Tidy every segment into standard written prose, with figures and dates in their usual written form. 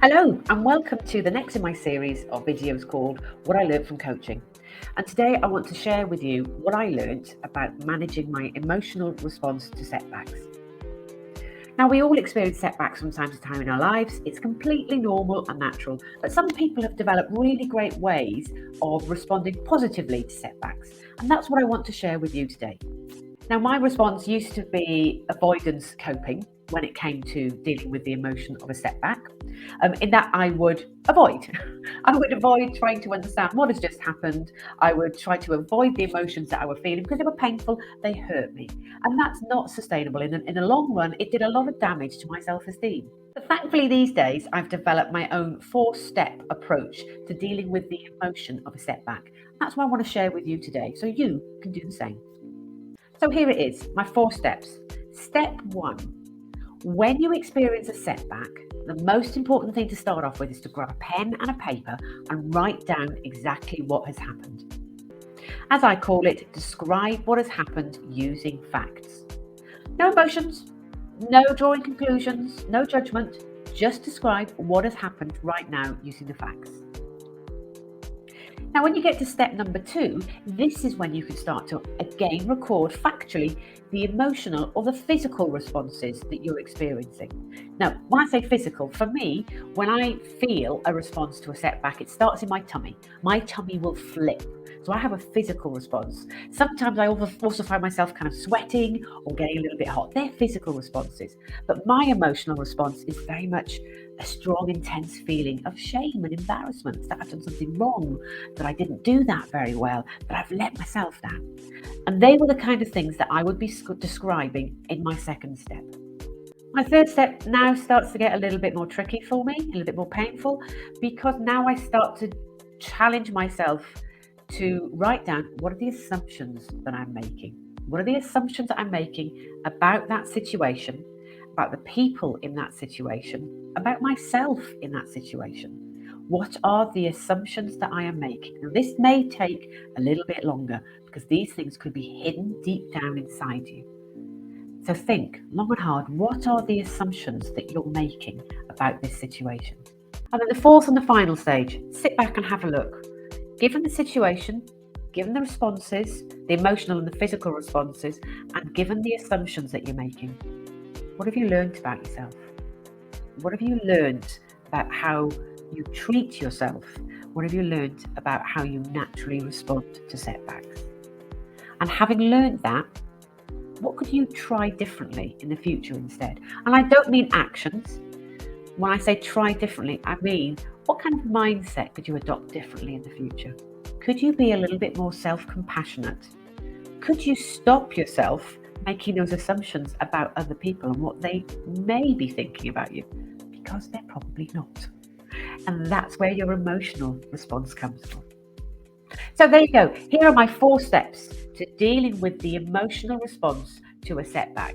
Hello, and welcome to the next in my series of videos called What I Learned from Coaching. And today I want to share with you what I learned about managing my emotional response to setbacks. Now, we all experience setbacks from time to time in our lives. It's completely normal and natural, but some people have developed really great ways of responding positively to setbacks. And that's what I want to share with you today. Now, my response used to be avoidance coping when it came to dealing with the emotion of a setback. In that I would avoid. I would avoid trying to understand what has just happened. I would try to avoid the emotions that I were feeling because they were painful, they hurt me. And that's not sustainable. In the long run, it did a lot of damage to my self-esteem. But thankfully, these days, I've developed my own 4-step approach to dealing with the emotion of a setback. That's what I want to share with you today, so you can do the same. So here it is, my 4 steps. Step 1. When you experience a setback, the most important thing to start off with is to grab a pen and a paper and write down exactly what has happened. As I call it, describe what has happened using facts. No emotions, no drawing conclusions, no judgment, just describe what has happened right now using the facts. Now, when you get to step number 2, this is when you can start to again record factually the emotional or the physical responses that you're experiencing. Now, when I say physical, for me, when I feel a response to a setback, it starts in my tummy. My tummy will flip. So I have a physical response. Sometimes I also find myself kind of sweating or getting a little bit hot. They're physical responses. But my emotional response is very much a strong, intense feeling of shame and embarrassment that I've done something wrong, that I didn't do that very well, that I've let myself down. And they were the kind of things that I would be describing in my second step. My third step now starts to get a little bit more tricky for me, a little bit more painful, because now I start to challenge myself to write down what are the assumptions that I'm making. What are the assumptions that I'm making about that situation, about the people in that situation, about myself in that situation? What are the assumptions that I am making? Now, this may take a little bit longer because these things could be hidden deep down inside you. So think long and hard, what are the assumptions that you're making about this situation? And then the fourth and the final stage, sit back and have a look. Given the situation, given the responses, the emotional and the physical responses, and given the assumptions that you're making, what have you learned about yourself? What have you learned about how you treat yourself? What have you learned about how you naturally respond to setbacks? And having learned that, what could you try differently in the future instead? And I don't mean actions. When I say try differently, I mean, what kind of mindset could you adopt differently in the future? Could you be a little bit more self-compassionate? Could you stop yourself making those assumptions about other people and what they may be thinking about you? Because they're probably not. And that's where your emotional response comes from. So there you go. Here are my 4 steps to dealing with the emotional response to a setback.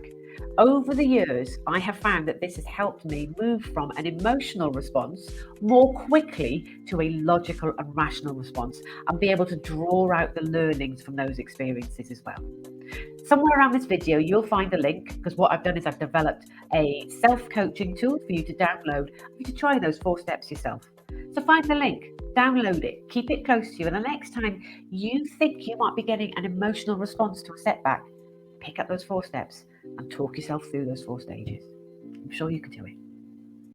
Over the years, I have found that this has helped me move from an emotional response more quickly to a logical and rational response and be able to draw out the learnings from those experiences as well. Somewhere around this video, you'll find a link because what I've done is I've developed a self-coaching tool for you to download for you to try those 4 steps yourself. So find the link, download it, keep it close to you, and the next time you think you might be getting an emotional response to a setback, pick up those 4 steps and talk yourself through those 4 stages. I'm sure you can do it.